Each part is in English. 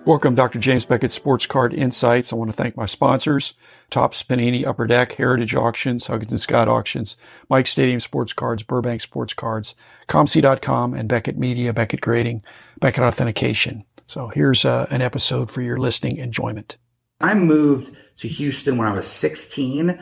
Welcome, Dr. James Beckett, Sports Card Insights. I want to thank my sponsors, Topps, Panini, Upper Deck, Heritage Auctions, Huggins & Scott Auctions, Mike Stadium Sports Cards, Burbank Sports Cards, ComC.com, and Beckett Media, Beckett Grading, Beckett Authentication. So here's an episode for your listening enjoyment. I moved to Houston when I was 16.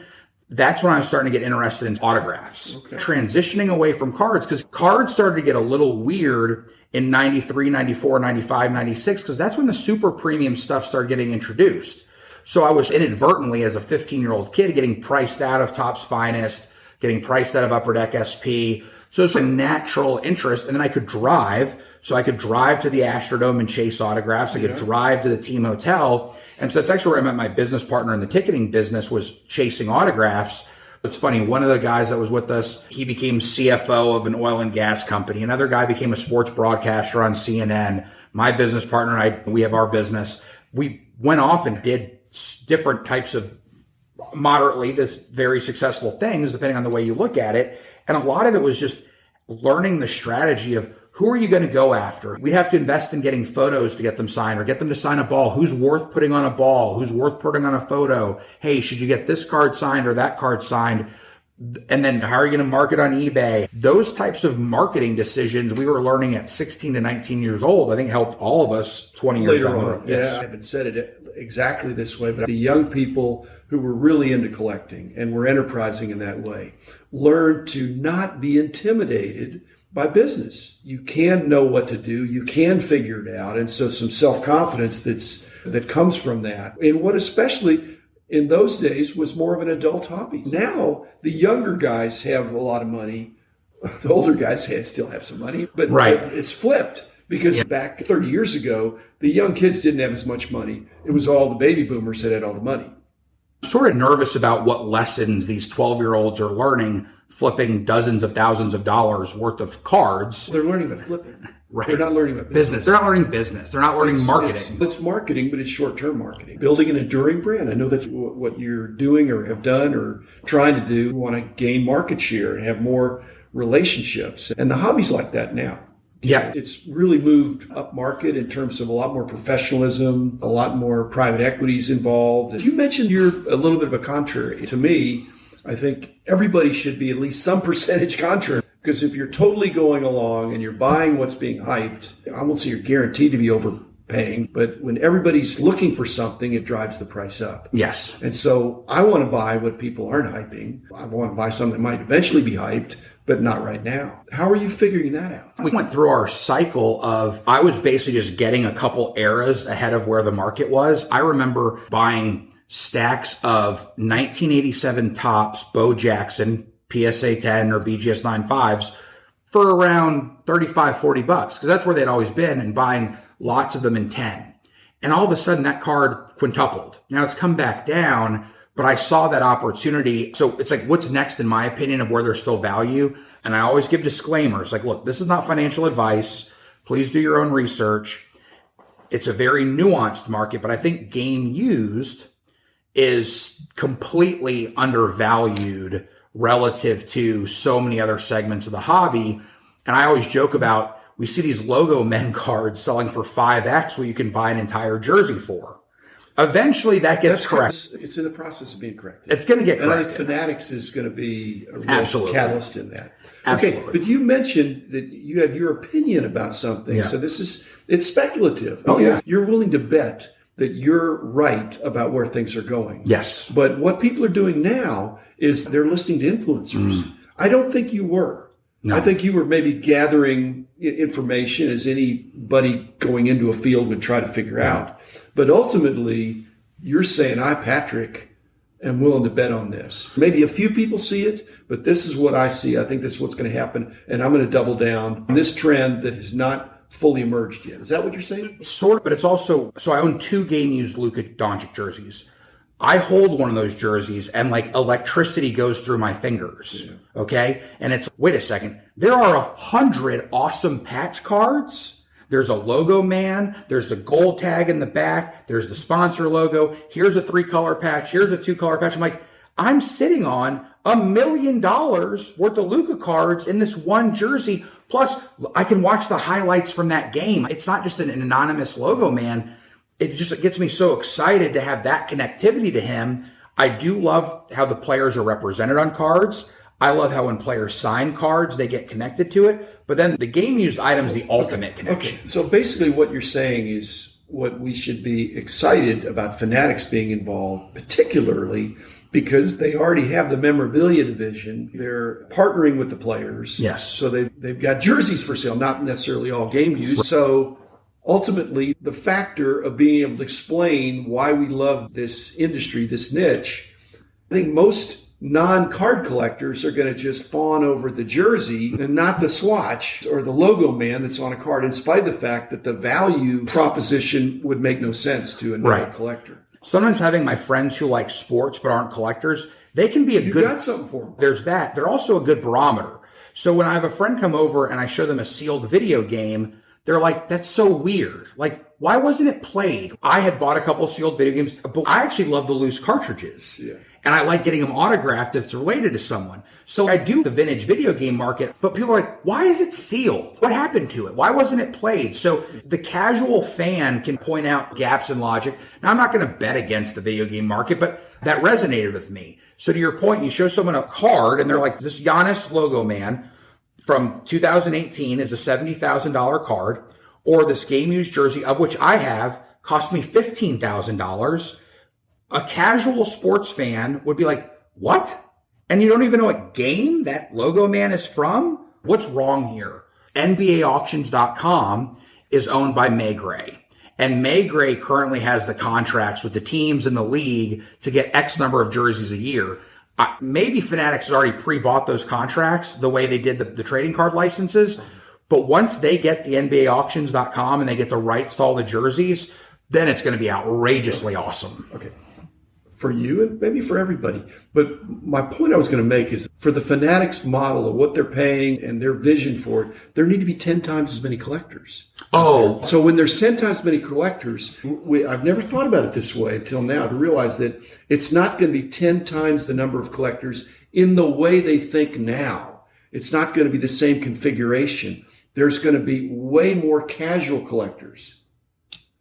That's when I was starting to get interested in autographs. Okay. Transitioning away from cards, because cards started to get a little weird in 93, 94, 95, 96, because that's when the super premium stuff started getting introduced. So I was inadvertently, as a 15-year-old kid, getting priced out of Topps Finest, getting priced out of Upper Deck SP. So it's a natural interest. And then I could drive. So I could drive to the Astrodome and chase autographs. I could drive to the team hotel. And so that's actually where I met my business partner in the ticketing business, was chasing autographs. It's funny, one of the guys that was with us, he became CFO of an oil and gas company. Another guy became a sports broadcaster on CNN. My business partner and I, we have our business. We went off and did different types of moderately to very successful things, depending on the way you look at it. And a lot of it was just learning the strategy of, who are you going to go after? We'd have to invest in getting photos to get them signed or get them to sign a ball. Who's worth putting on a ball? Who's worth putting on a photo? Hey, should you get this card signed or that card signed? And then how are you going to market on eBay? Those types of marketing decisions we were learning at 16 to 19 years old, I think helped all of us 20 years down the road. Yes. I haven't said it exactly this way, but the young people who were really into collecting and were enterprising in that way learned to not be intimidated by business. You can know what to do. You can figure it out. And so some self-confidence that comes from that. And what especially in those days was more of an adult hobby. Now, the younger guys have a lot of money. The older guys still have some money, but it's flipped. Because back 30 years ago, the young kids didn't have as much money. It was all the baby boomers that had all the money. Sort of nervous about what lessons these 12-year-olds are learning, flipping dozens of thousands of dollars worth of cards. They're learning about flipping. Right. They're not learning about business. They're not learning business. They're not learning marketing. It's marketing, but it's short-term marketing. Building an enduring brand. I know that's what you're doing or have done or trying to do. You want to gain market share and have more relationships. And the hobby's like that now. Yeah. It's really moved up market in terms of a lot more professionalism, a lot more private equities involved. You mentioned you're a little bit of a contrary. To me, I think everybody should be at least some percentage contrary. Because if you're totally going along and you're buying what's being hyped, I won't say you're guaranteed to be overpaying, but when everybody's looking for something, it drives the price up. Yes. And so I want to buy what people aren't hyping. I want to buy something that might eventually be hyped, but not right now. How are you figuring that out? We went through our cycle of, I was basically just getting a couple eras ahead of where the market was. I remember buying stacks of 1987 Topps Bo Jackson PSA 10 or BGS 95s for around $35, $40, because that's where they'd always been, and buying lots of them in 10. And all of a sudden that card quintupled. Now it's come back down, but I saw that opportunity. So it's like, what's next in my opinion of where there's still value? And I always give disclaimers like, look, this is not financial advice. Please do your own research. It's a very nuanced market, but I think game used is completely undervalued relative to so many other segments of the hobby. And I always joke about, we see these logo men cards selling for 5X what you can buy an entire jersey for. Eventually that gets corrected. It's in the process of being corrected. It's going to get corrected. And I think Fanatics is going to be a real catalyst in that. Absolutely. Okay, but you mentioned that you have your opinion about something. Yeah. So it's speculative. Oh, yeah. You're willing to bet that you're right about where things are going. Yes. But what people are doing now is they're listening to influencers. I don't think you were. No. I think you were maybe gathering information as anybody going into a field would try to figure out. But ultimately, you're saying, Patrick, am willing to bet on this. Maybe a few people see it, but this is what I see. I think this is what's going to happen, and I'm going to double down on this trend that has not fully emerged yet. Is that what you're saying? Sort of, but it's also, so I own 2 game-used Luka Doncic jerseys. I hold one of those jerseys and like electricity goes through my fingers. Yeah. Okay. And it's, wait a second. There are 100 awesome patch cards. There's a logo man. There's the gold tag in the back. There's the sponsor logo. Here's a 3-color patch. Here's a 2-color patch. I'm like, I'm sitting on $1 million worth of Luka cards in this one jersey. Plus I can watch the highlights from that game. It's not just an anonymous logo man. it just gets me so excited to have that connectivity to him. I do love how the players are represented on cards. I love how when players sign cards, they get connected to it. But then the game used item is the ultimate connection. Okay. So basically what you're saying is what we should be excited about Fanatics being involved, particularly because they already have the memorabilia division. They're partnering with the players. Yes. So they've got jerseys for sale, not necessarily all game used. So ultimately, the factor of being able to explain why we love this industry, this niche, I think most non-card collectors are going to just fawn over the jersey and not the swatch or the logo man that's on a card, in spite of the fact that the value proposition would make no sense to a non-collector. Sometimes having my friends who like sports but aren't collectors, they can be You got something for them. There's that. They're also a good barometer. So when I have a friend come over and I show them a sealed video game, they're like, that's so weird. Like, why wasn't it played? I had bought a couple sealed video games, but I actually love the loose cartridges. Yeah. And I like getting them autographed if it's related to someone. So I do the vintage video game market, but people are like, why is it sealed? What happened to it? Why wasn't it played? So the casual fan can point out gaps in logic. Now, I'm not going to bet against the video game market, but that resonated with me. So to your point, you show someone a card and they're like, this Giannis logo man from 2018 is a $70,000 card, or this game used jersey, of which I have, cost me $15,000. A casual sports fan would be like, what? And you don't even know what game that logo man is from? What's wrong here? NBAauctions.com is owned by Maigret. And Maigret currently has the contracts with the teams in the league to get X number of jerseys a year. Maybe Fanatics has already pre-bought those contracts the way they did the trading card licenses. But once they get the NBAauctions.com and they get the rights to all the jerseys, then it's going to be outrageously awesome. Okay. For you and maybe for everybody. But my point I was going to make is for the Fanatics model of what they're paying and their vision for it, there need to be 10 times as many collectors. Oh. So when there's 10 times as many collectors, I've never thought about it this way until now to realize that it's not going to be 10 times the number of collectors in the way they think now. It's not going to be the same configuration. There's going to be way more casual collectors.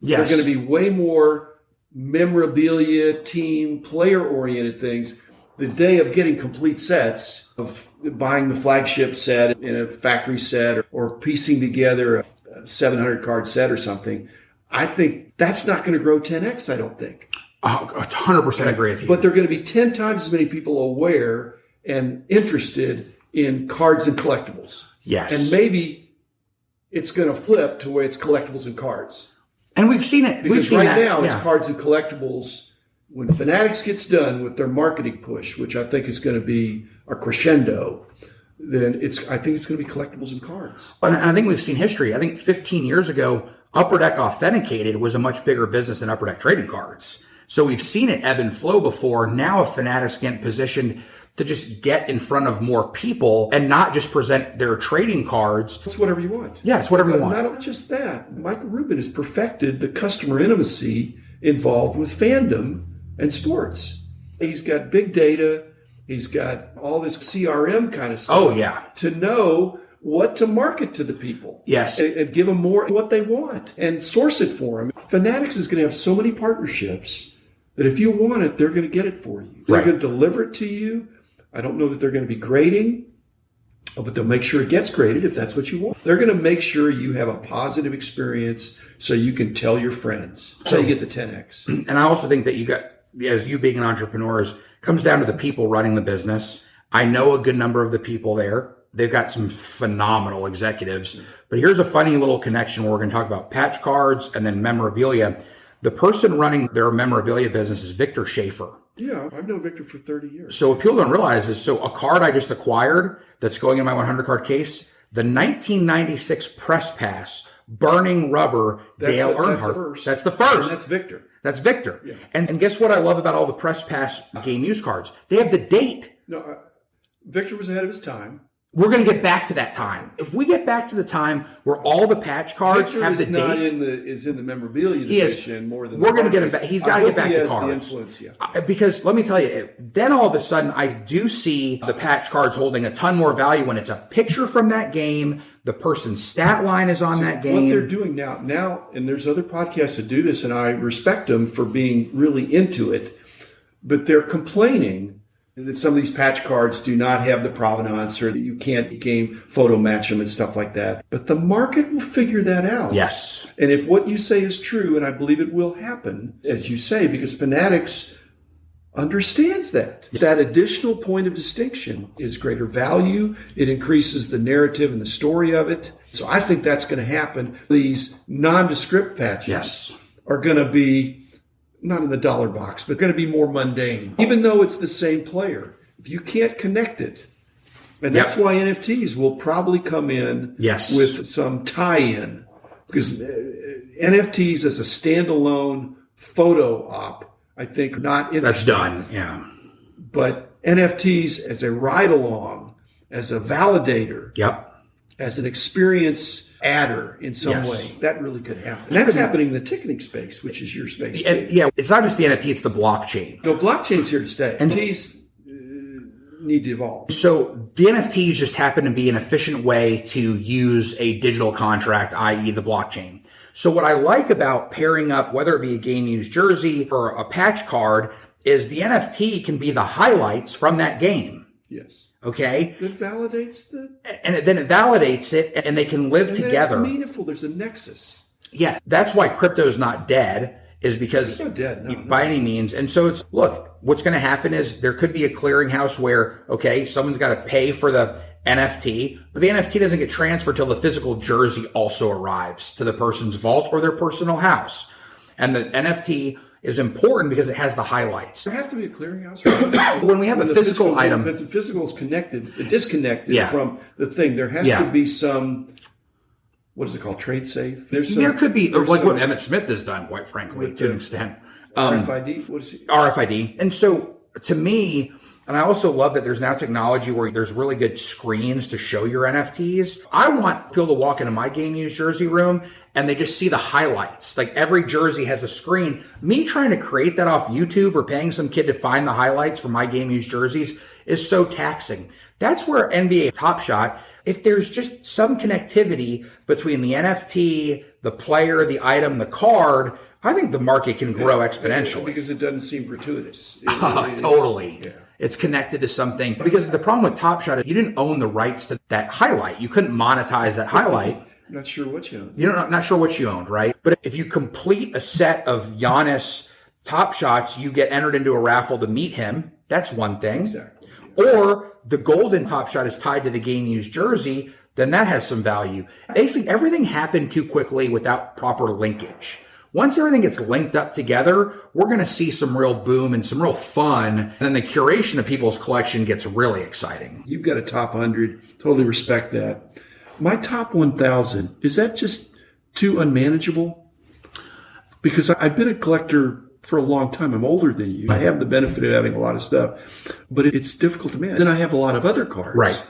Yes. There's going to be way more memorabilia, team, player-oriented things. The day of getting complete sets, of buying the flagship set in a factory set or piecing together a 700-card set or something, I think that's not going to grow 10x, I don't think. 100% agree with you. But there are going to be 10 times as many people aware and interested in cards and collectibles. Yes. And maybe it's going to flip to where it's collectibles and cards. And we've seen it. Because now it's cards and collectibles. When Fanatics gets done with their marketing push, which I think is going to be a crescendo, then I think it's going to be collectibles and cards. And I think we've seen history. I think 15 years ago, Upper Deck Authenticated was a much bigger business than Upper Deck Trading Cards. So we've seen it ebb and flow before. Now if Fanatics get positioned to just get in front of more people and not just present their trading cards. It's whatever you want. Yeah, it's whatever you want. Not just that. Michael Rubin has perfected the customer intimacy involved with fandom and sports. He's got big data. He's got all this CRM kind of stuff. Oh, yeah. To know what to market to the people. Yes. And give them more what they want and source it for them. Fanatics is going to have so many partnerships that if you want it, they're going to get it for you. They're going to deliver it to you. I don't know that they're going to be grading, but they'll make sure it gets graded if that's what you want. They're going to make sure you have a positive experience so you can tell your friends. So you get the 10X. And I also think that as you being an entrepreneur, comes down to the people running the business. I know a good number of the people there. They've got some phenomenal executives. But here's a funny little connection where we're going to talk about patch cards and then memorabilia. The person running their memorabilia business is Victor Schaefer. Yeah, I've known Victor for 30 years. So what people don't realize is, a card I just acquired that's going in my 100 card case, the 1996 press pass, burning rubber, Dale Earnhardt. That's the first. And that's Victor. That's Victor. Yeah. And guess what I love about all the press pass game use cards? They have the date. No, Victor was ahead of his time. We're going to get back to that time. If we get back to the time where all the patch cards have the date, is in the memorabilia division more than we're going to get him back. He's got to get back to cards. The influence, yeah. Because let me tell you, then all of a sudden I do see the patch cards holding a ton more value when it's a picture from that game. The person's stat line is on that game. What they're doing now, and there's other podcasts that do this, and I respect them for being really into it, but they're complaining that some of these patch cards do not have the provenance or that you can't game photo match them and stuff like that. But the market will figure that out. Yes. And if what you say is true, and I believe it will happen, as you say, because Fanatics understands that. That additional point of distinction is greater value. It increases the narrative and the story of it. So I think that's going to happen. These nondescript patches are going to be not in the dollar box, but going to be more mundane, even though it's the same player. If you can't connect it, and that's why NFTs will probably come in with some tie-in, because NFTs as a standalone photo op, I think, not interesting. That's done, yeah. But NFTs as a ride-along, as a validator, as an experience adder in some way, that really could happen. And that's happening in the ticketing space, which is your space. And, it's not just the NFT, it's the blockchain. No, blockchain's here to stay. NFTs need to evolve. So the NFTs just happen to be an efficient way to use a digital contract, i.e. the blockchain. So what I like about pairing up, whether it be a game used jersey or a patch card, is the NFT can be the highlights from that game. Yes. Okay. That validates then it validates it, and they can live together. It's meaningful. There's a nexus. Yeah, that's why crypto's not dead. Is because it's not dead, by any means. And so it's what's going to happen is there could be a clearinghouse where someone's got to pay for the NFT, but the NFT doesn't get transferred till the physical jersey also arrives to the person's vault or their personal house, and the NFT is important because it has the highlights. There have to be a clearinghouse. Right? When we have a physical item. Because the physical is disconnected from the thing. There has to be some, what is it called, trade safe? There could be, like what Emmett Smith has done, quite frankly, to an extent. RFID? What is it? RFID. And so, to me, and I also love that there's now technology where there's really good screens to show your NFTs. I want people to walk into my game used jersey room and they just see the highlights. Like every jersey has a screen. Me trying to create that off YouTube or paying some kid to find the highlights for my game used jerseys is so taxing. That's where NBA Top Shot, if there's just some connectivity between the NFT, the player, the item, the card, I think the market can grow exponentially. Because it doesn't seem gratuitous. Totally. It's connected to something. Because the problem with Top Shot is you didn't own the rights to that highlight. You couldn't monetize that highlight. I'm not sure what you owned. You're not sure what you owned, right? But if you complete a set of Giannis Top Shots, you get entered into a raffle to meet him. That's one thing. Exactly. Or the golden Top Shot is tied to the game used jersey, then that has some value. Basically, everything happened too quickly without proper linkage. Once everything gets linked up together, we're going to see some real boom and some real fun. And then the curation of people's collection gets really exciting. You've got a top 100. Totally respect that. My top 1,000, is that just too unmanageable? Because I've been a collector for a long time. I'm older than you. I have the benefit of having a lot of stuff, but it's difficult to manage. Then I have a lot of other cards. Right.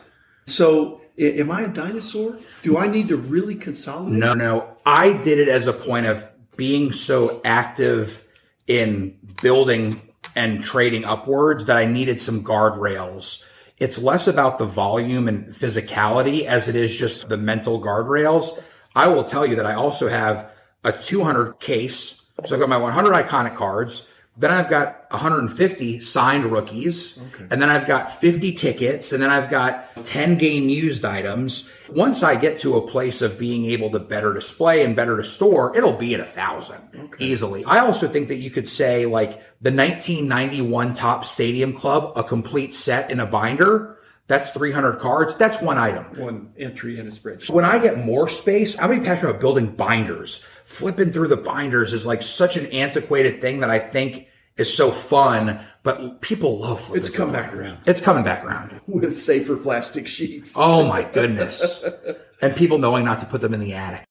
So am I a dinosaur? Do I need to really consolidate? No. I did it as a point of being so active in building and trading upwards that I needed some guardrails. It's less about the volume and physicality as it is just the mental guardrails. I will tell you that I also have a 200 case. So I've got my 100 iconic cards. Then I've got 150 signed rookies. Okay. And then I've got 50 tickets. And then I've got 10 game used items. Once I get to a place of being able to better display and better to store, it'll be at 1,000 easily. I also think that you could say like the 1991 Top Stadium Club, a complete set in a binder. That's 300 cards. That's one item. One entry in a spreadsheet. So when I get more space, I'm really passionate about building binders. Flipping through the binders is like such an antiquated thing that I think is so fun, but people love flipping. It's come back around. It's coming back around. With safer plastic sheets. Oh my goodness. And people knowing not to put them in the attic.